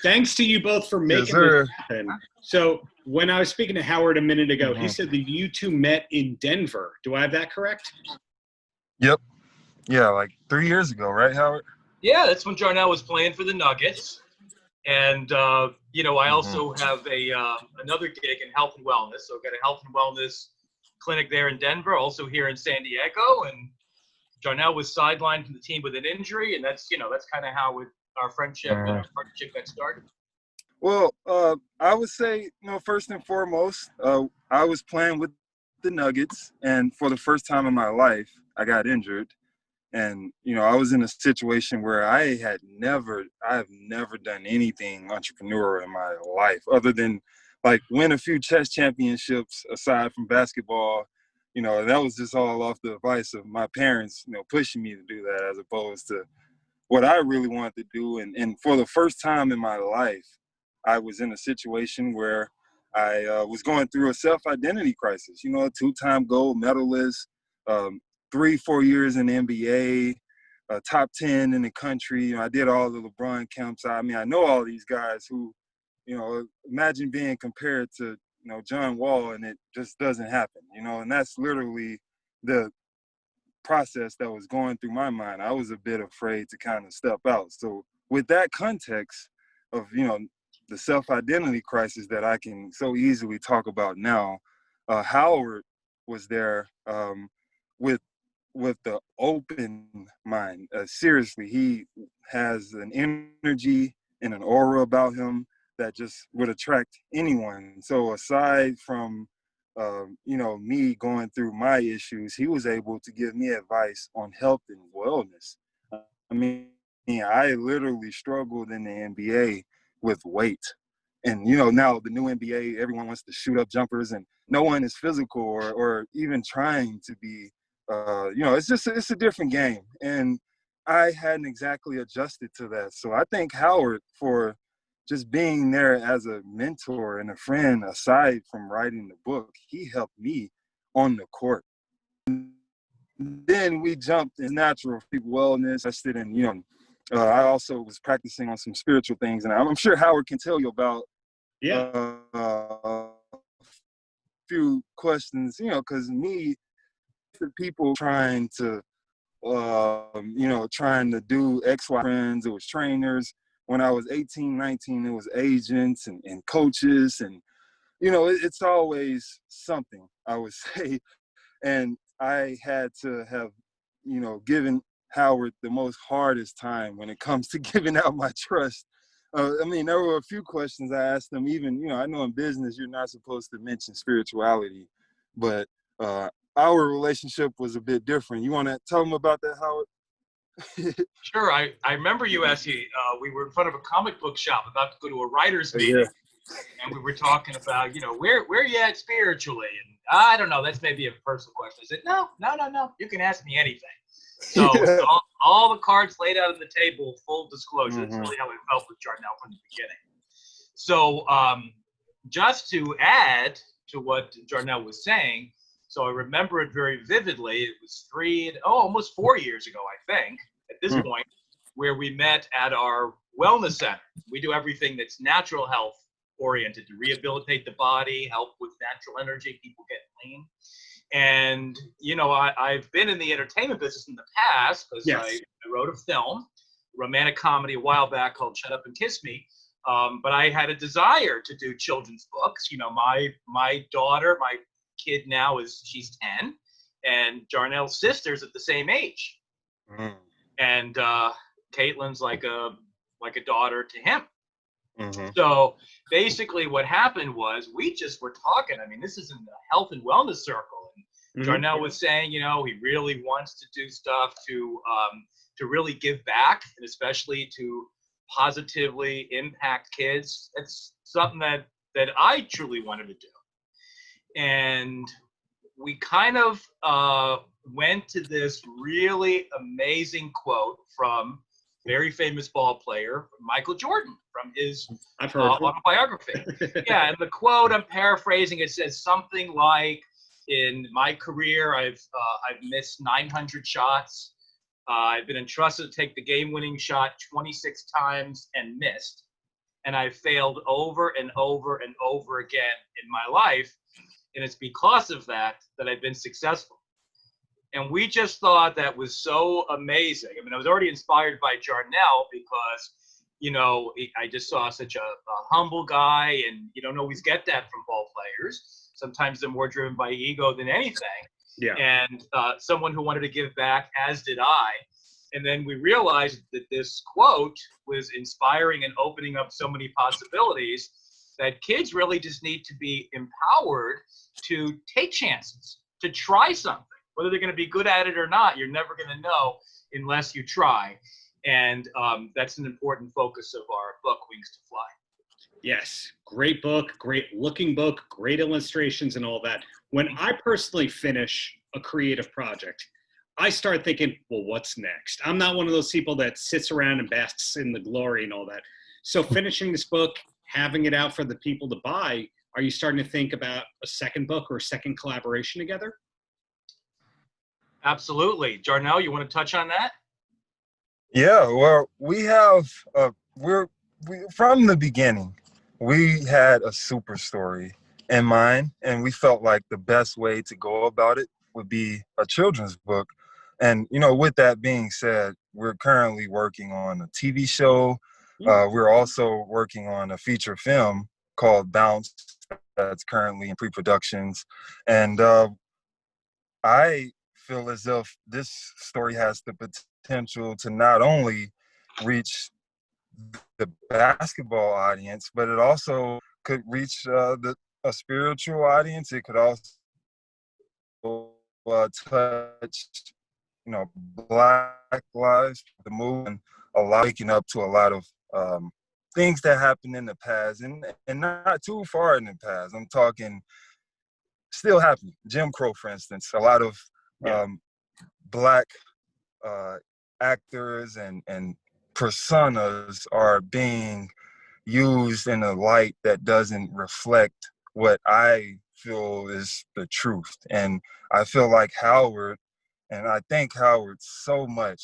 Thanks to you both for making this happen. So when I was speaking to Howard a minute ago, he said that you two met in Denver. Do I have that correct? Yep. Yeah, like 3 years ago, right, Howard? Yeah, that's when Jarnell was playing for the Nuggets. And, I also have another gig in health and wellness. So I've got a health and wellness clinic there in Denver, also here in San Diego. And Jarnell was sidelined from the team with an injury. And that's kind of how our friendship and our partnership got started. Well, I would say, first and foremost, I was playing with the Nuggets. And for the first time in my life, I got injured. And, I was in a situation where I've never done anything entrepreneurial in my life other than like win a few chess championships aside from basketball. That was just all off the advice of my parents, pushing me to do that as opposed to what I really wanted to do. And for the first time in my life, I was in a situation where I was going through a self-identity crisis, a two-time gold medalist, 3-4 years in the NBA, top 10 in the country. I did all the LeBron camps. I know all these guys who, imagine being compared to, John Wall, and it just doesn't happen, and that's literally the process that was going through my mind. I was a bit afraid to kind of step out. So with that context of, the self-identity crisis that I can so easily talk about now, Howard was there with the open mind. Seriously, he has an energy and an aura about him that just would attract anyone. So aside from, me going through my issues, he was able to give me advice on health and wellness. I literally struggled in the NBA with weight. And, now the new NBA, everyone wants to shoot up jumpers and no one is physical or even trying to be. It's a different game, and I hadn't exactly adjusted to that. So I thank Howard for just being there as a mentor and a friend. Aside from writing the book, he helped me on the court. Then we jumped in natural wellness. I stood in, I also was practicing on some spiritual things, and I'm sure Howard can tell you about a few questions, because people trying to do XY friends. It was trainers. When I was 18, 19, it was agents and coaches. And, it's always something, I would say. And I had to have, given Howard the most hardest time when it comes to giving out my trust. There were a few questions I asked him. Even, I know in business you're not supposed to mention spirituality, but our relationship was a bit different. You want to tell him about that, Howard? Sure. I remember you asking, we were in front of a comic book shop about to go to a writer's meeting. And we were talking about, where you at spiritually? And I don't know, that's maybe a personal question. I said, no, you can ask me anything. So all the cards laid out on the table, full disclosure. That's really how I felt with Jarnell from the beginning. So just to add to what Jarnell was saying, so I remember it very vividly. It was almost 4 years ago, I think, at this point, where we met at our wellness center. We do everything that's natural health oriented to rehabilitate the body, help with natural energy, people get lean. And, I've been in the entertainment business in the past because I wrote a film, romantic comedy a while back called Shut Up and Kiss Me. But I had a desire to do children's books. My daughter, my kid now she's 10, and Jarnell's sister's at the same age. And Caitlin's like a daughter to him. So basically what happened was we just were talking. This is in the health and wellness circle. And Jarnell was saying, he really wants to do stuff to really give back, and especially to positively impact kids. It's something that I truly wanted to do. And we kind of went to this really amazing quote from very famous ball player, Michael Jordan, from his autobiography. And the quote, I'm paraphrasing, it says something like, in my career, I've missed 900 shots. I've been entrusted to take the game-winning shot 26 times and missed. and I failed over and over and over again in my life. And it's because of that I've been successful. And we just thought that was so amazing. I mean, I was already inspired by Jarnell because, I just saw such a humble guy, and you don't always get that from ball players. Sometimes they're more driven by ego than anything. Yeah. And someone who wanted to give back, as did I. And then we realized that this quote was inspiring and opening up so many possibilities that kids really just need to be empowered to take chances, to try something. Whether they're going to be good at it or not, you're never going to know unless you try. And that's an important focus of our book, Wings to Fly. Yes, great book, great looking book, great illustrations and all that. When I personally finish a creative project, I start thinking, well, what's next? I'm not one of those people that sits around and basks in the glory and all that. So finishing this book, having it out for the people to buy, are you starting to think about a second book or a second collaboration together? Absolutely. Jarnell, you want to touch on that? Yeah, well, we have, we from the beginning, we had a super story in mind, and we felt like the best way to go about it would be a children's book. And, with that being said, we're currently working on a TV show. We're also working on a feature film called Bounce that's currently in pre-productions. And I feel as if this story has the potential to not only reach the basketball audience, but it also could reach a spiritual audience. It could also touch, Black lives, the movement, waking up to a lot of things that happened in the past, and not too far in the past. I'm talking still happening. Jim Crow, for instance, a lot of Black actors and personas are being used in a light that doesn't reflect what I feel is the truth. And I feel like Howard, and I thank Howard so much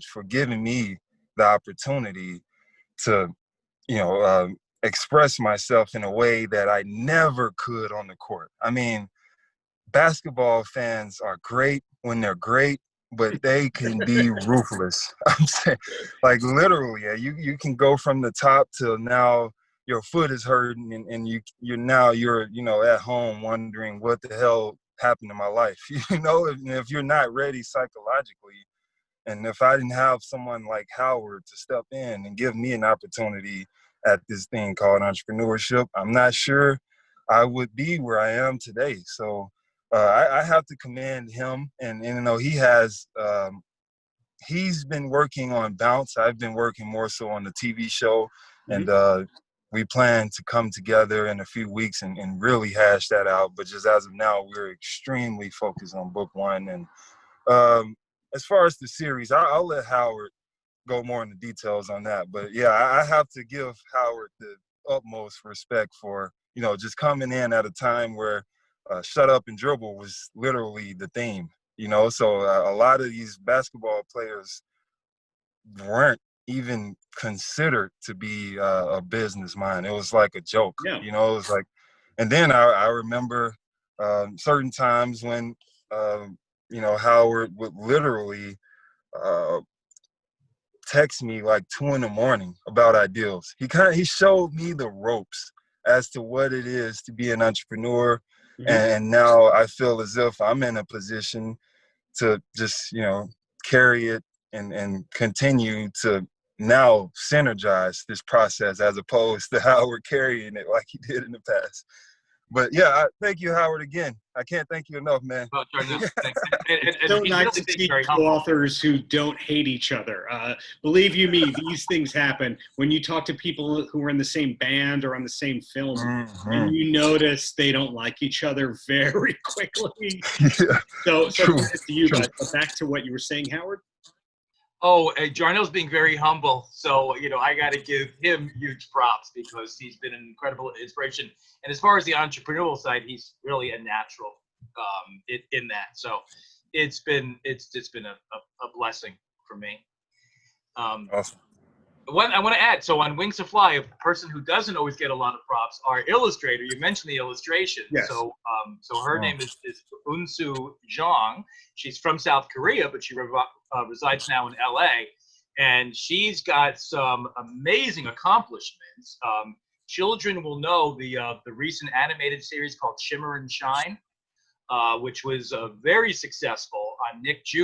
for giving me the opportunity to, express myself in a way that I never could on the court. I mean, basketball fans are great when they're great, but they can be ruthless. I'm saying, like, literally, you can go from the top till now your foot is hurting, and you're at home wondering what the hell happened to my life. If you're not ready psychologically, and if I didn't have someone like Howard to step in and give me an opportunity at this thing called entrepreneurship, I'm not sure I would be where I am today. So I have to commend him, and he has he's been working on Bounce. I've been working more so on the TV show, and we plan to come together in a few weeks and really hash that out. But just as of now, we're extremely focused on book one. And as far as the series, I'll let Howard go more into details on that. But yeah, I have to give Howard the utmost respect for, just coming in at a time where shut up and dribble was literally the theme, so a lot of these basketball players weren't even considered to be a business mind. It was like a joke. It was like, and then I remember certain times when Howard would literally text me like 2 a.m. about ideals. He showed me the ropes as to what it is to be an entrepreneur. And now I feel as if I'm in a position to just, carry it and continue to now synergize this process, as opposed to Howard carrying it like he did in the past. But yeah, thank you, Howard, again. I can't thank you enough, man. Well, Jarnell, thanks. It's so nice to see co-authors who don't hate each other. Believe you me, these things happen when you talk to people who are in the same band or on the same film, and you notice they don't like each other very quickly. So to you guys. But back to what you were saying, Howard. Oh, Jarnell's being very humble, so I got to give him huge props because he's been an incredible inspiration. And as far as the entrepreneurial side, he's really a natural in that. So it's been a blessing for me. Awesome. I want to add, so on Wings to Fly, a person who doesn't always get a lot of props, our illustrator, you mentioned the illustration. Yes. So her name is Unsu Jong. She's from South Korea, but she resides now in LA. And she's got some amazing accomplishments. Children will know the recent animated series called Shimmer and Shine, which was very successful on Nick Jr.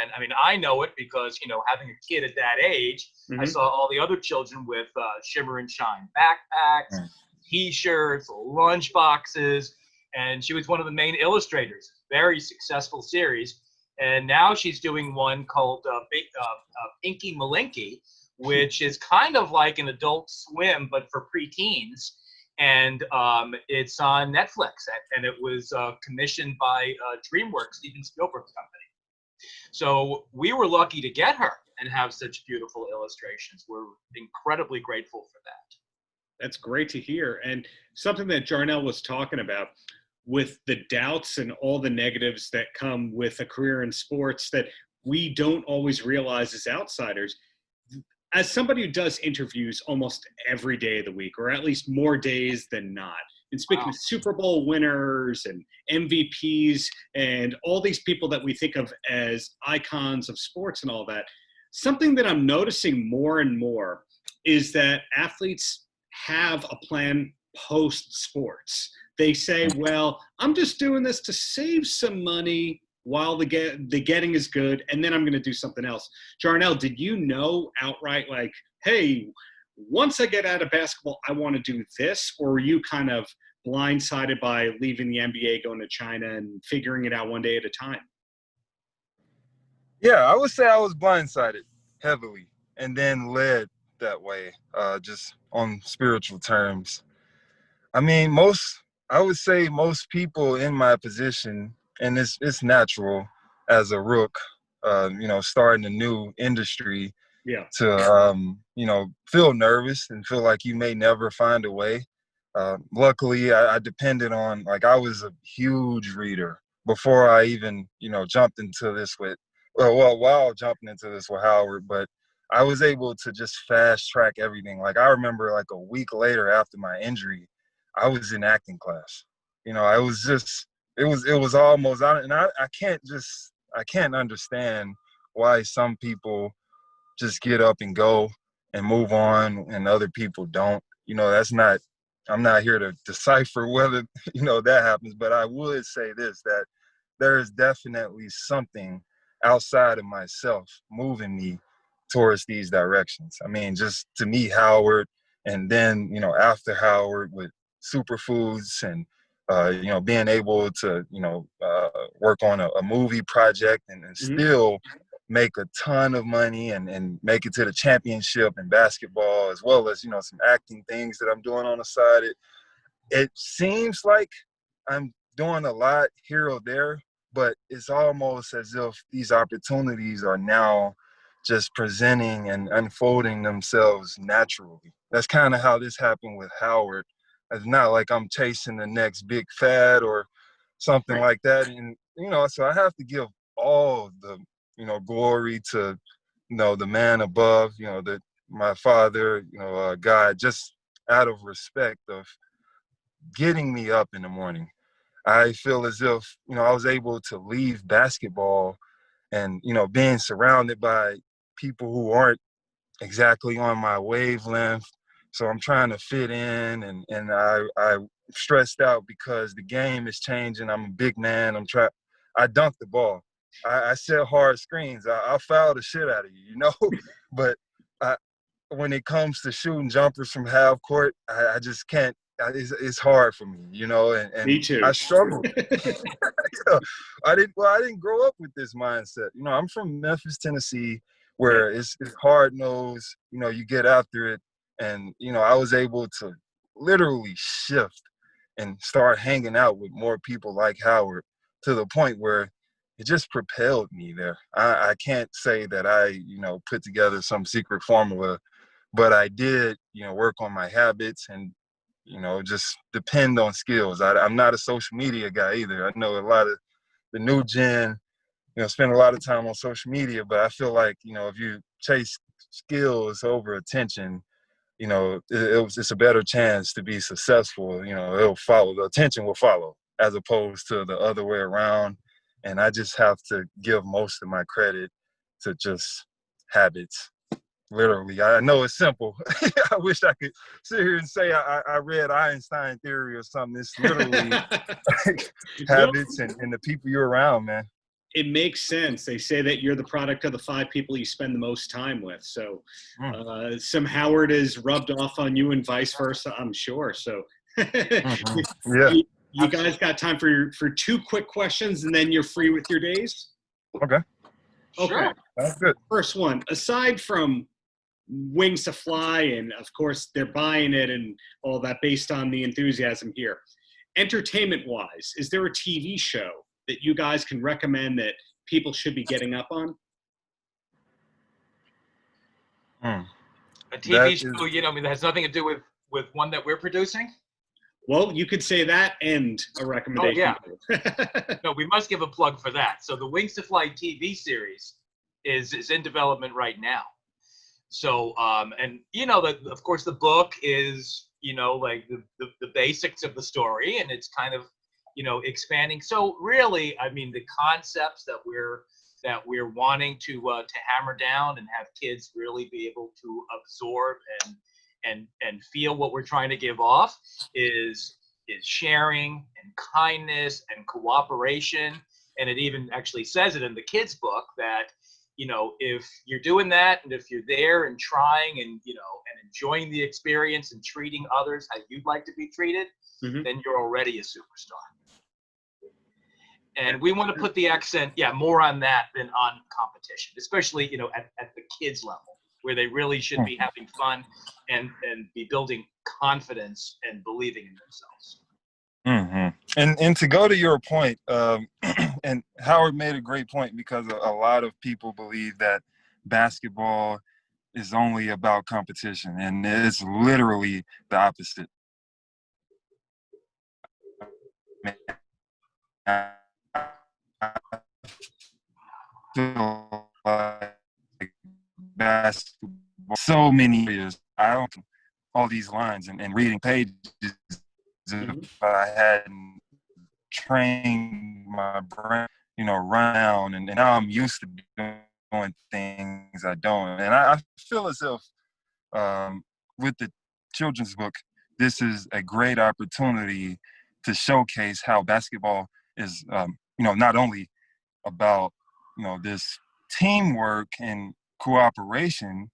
And I mean, I know it because, having a kid at that age, I saw all the other children with Shimmer and Shine backpacks, T-shirts, lunch boxes, and she was one of the main illustrators. Very successful series. And now she's doing one called Inky Malinky, which is kind of like an Adult Swim, but for preteens. And it's on Netflix, and it was commissioned by DreamWorks, Steven Spielberg's company. So we were lucky to get her and have such beautiful illustrations. We're incredibly grateful for that. That's great to hear. And something that Jarnell was talking about with the doubts and all the negatives that come with a career in sports that we don't always realize as outsiders. As somebody who does interviews almost every day of the week, or at least more days than not, and speaking of Super Bowl winners and MVPs and all these people that we think of as icons of sports and all that, something that I'm noticing more and more is that athletes have a plan post-sports. They say, well, I'm just doing this to save some money while the getting is good, and then I'm going to do something else. Jarnell, did you know outright, like, hey, once I get out of basketball, I want to do this? Or were you kind of blindsided by leaving the NBA, going to China, and figuring it out one day at a time? Yeah, I would say I was blindsided heavily and then led that way, just on spiritual terms. I mean, I would say most people in my position, and it's natural as a rook, starting a new industry, to, feel nervous and feel like you may never find a way. Luckily, I depended on, I was a huge reader before I even, jumped into this while jumping into this with Howard, but I was able to just fast track everything. I remember a week later after my injury, I was in acting class. It was almost, and I can't understand why some people just get up and go and move on and other people don't. I'm not here to decipher whether, that happens, but I would say this, that there is definitely something outside of myself moving me towards these directions. I mean, just to meet Howard, and then, after Howard with Superfoods and, being able to, work on a movie project and still make a ton of money and make it to the championship in basketball, as well as, some acting things that I'm doing on the side. It seems like I'm doing a lot here or there, but it's almost as if these opportunities are now just presenting and unfolding themselves naturally. That's kind of how this happened with Howard. It's not like I'm chasing the next big fad or something like that. And, so I have to give all the, glory to, the man above, my father, God, just out of respect of getting me up in the morning. I feel as if, I was able to leave basketball and, being surrounded by people who aren't exactly on my wavelength. So I'm trying to fit in, and I'm stressed out because the game is changing. I'm a big man. I dunk the ball. I set hard screens. I'll foul the shit out of you, But when it comes to shooting jumpers from half court, I just can't. It's hard for me, and Me too. I struggle. I didn't grow up with this mindset. I'm from Memphis, Tennessee, where it's hard nosed. You get after it. And, I was able to literally shift and start hanging out with more people like Howard to the point where it just propelled me there. I can't say that I, put together some secret formula, but I did, work on my habits and, just depend on skills. I'm not a social media guy either. I know a lot of the new gen, spend a lot of time on social media, but I feel like, if you chase skills over attention, you know, it's a better chance to be successful. You know, it'll follow. The attention will follow as opposed to the other way around. And I just have to give most of my credit to just habits. Literally, I know it's simple. I wish I could sit here and say I read Einstein theory or something. It's literally habits and the people you're around, man. It makes sense. They say that you're the product of the 5 people you spend the most time with. So some Howard is rubbed off on you and vice versa, I'm sure. So Yeah. You guys got time for 2 quick questions, and then you're free with your days? Okay. Okay. That's good. First one, aside from Wings to Fly, and of course they're buying it and all that based on the enthusiasm here, entertainment-wise, is there a TV show that you guys can recommend that people should be getting up on? A TV show, you know, I mean, that has nothing to do with one that we're producing? Well, you could say that and a recommendation. Oh, yeah. No, we must give a plug for that. So the Wings to Fly TV series is in development right now. So, and you know, of course the book is, you know, like the basics of the story, and it's kind of, you know, expanding. So really, I mean, the concepts that we're wanting to hammer down and have kids really be able to absorb and feel what we're trying to give off is sharing and kindness and cooperation. And it even actually says it in the kids' book that, you know, if you're doing that and if you're there and trying and, you know, and enjoying the experience and treating others how you'd like to be treated, then you're already a superstar. And we want to put the accent, more on that than on competition, especially, you know, at the kids level, where they really should be having fun and be building confidence and believing in themselves. And to go to your point, and Howard made a great point, because a lot of people believe that basketball is only about competition, and it's literally the opposite. I feel like basketball, so many years, I don't all these lines and reading pages if I hadn't trained my brain, you know, around, and now I'm used to doing things I don't. And I feel as if with the children's book, this is a great opportunity to showcase how basketball is, you know, not only about, you know, this teamwork and cooperation,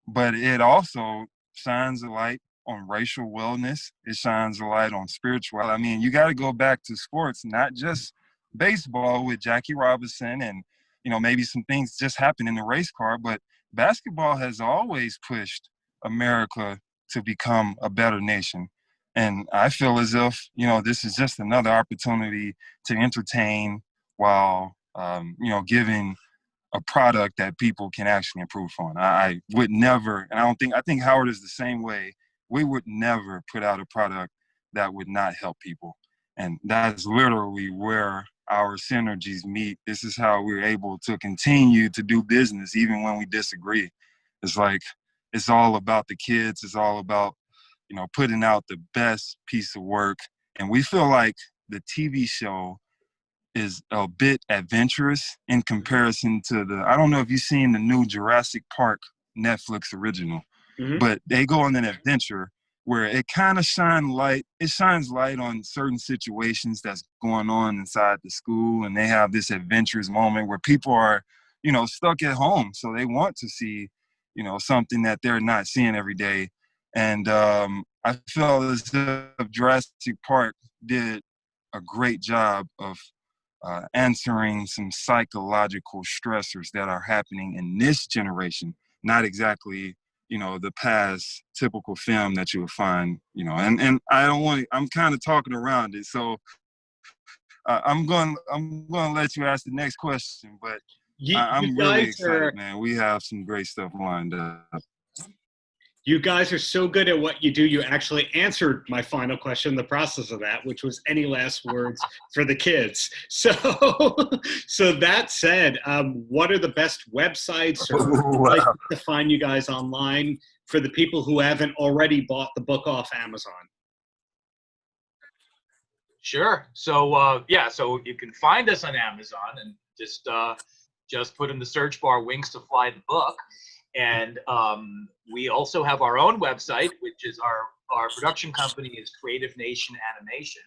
but it also shines a light on racial wellness. It shines a light on spirituality. I mean, you got to go back to sports, not just baseball with Jackie Robinson and, you know, maybe some things just happen in the race car, but basketball has always pushed America to become a better nation. And I feel as if, you know, this is just another opportunity to entertain while, you know, giving a product that people can actually improve on. I would never, and I think Howard is the same way. We would never put out a product that would not help people. And that's literally where our synergies meet. This is how we're able to continue to do business even when we disagree. It's like, it's all about the kids. It's all about, you know, putting out the best piece of work. And we feel like the TV show is a bit adventurous in comparison to I don't know if you've seen the new Jurassic Park Netflix original, but they go on an adventure where it kind of shines light on certain situations that's going on inside the school. And they have this adventurous moment where people are, you know, stuck at home. So they want to see, you know, something that they're not seeing every day. And I feel as if Jurassic Park did a great job of answering some psychological stressors that are happening in this generation, not exactly, you know, the past typical film that you would find, you know, and I'm kind of talking around it. So I'm going to let you ask the next question, but I'm really excited, man. We have some great stuff lined up. You guys are so good at what you do. You actually answered my final question in the process of that, which was any last words for the kids. So, so that said, what are the best websites or places to find you guys online for the people who haven't already bought the book off Amazon? Sure. So yeah, so you can find us on Amazon and just put in the search bar "Wings to Fly" the book. And we also have our own website, which is our production company is Creative Nation Animation.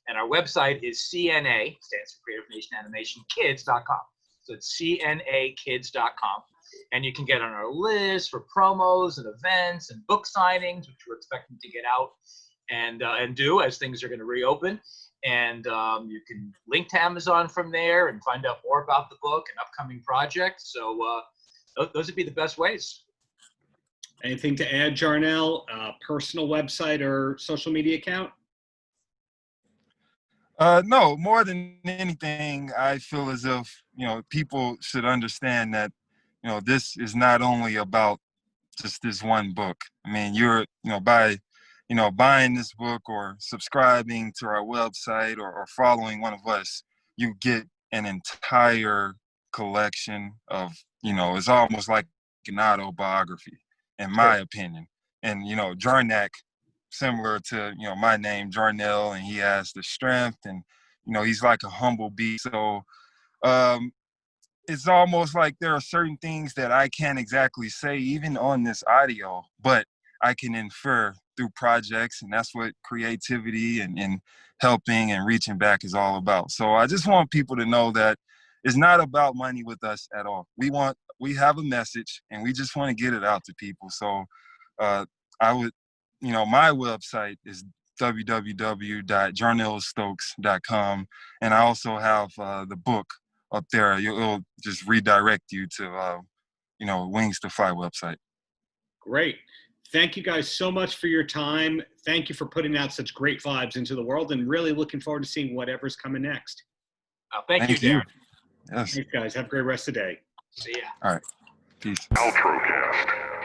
And our website is CNA, stands for Creative Nation Animation, kids.com. So it's CNAkids.com. And you can get on our list for promos and events and book signings, which we're expecting to get out and do as things are going to reopen. And you can link to Amazon from there and find out more about the book and upcoming projects. So those would be the best ways. Anything to add, Jarnell? Personal website or social media account? No, more than anything, I feel as if, people should understand that, this is not only about just this one book. I mean, you're, by, buying this book or subscribing to our website or following one of us, you get an entire collection of, it's almost like an autobiography, in my opinion. And, Jarnak, similar to, my name, Jarnell, and he has the strength and, he's like a humble beast. So it's almost like there are certain things that I can't exactly say, even on this audio, but I can infer through projects, and that's what creativity and helping and reaching back is all about. So I just want people to know that it's not about money with us at all. We have a message, and we just want to get it out to people. So I would, my website is www.jarnellstokes.com, and I also have the book up there. It'll just redirect you to, Wings to Fly website. Great. Thank you guys so much for your time. Thank you for putting out such great vibes into the world, and really looking forward to seeing whatever's coming next. Thank you, Darren. Yes. Thanks, guys. Have a great rest of the day. See ya. All right. Peace. Paltrocast.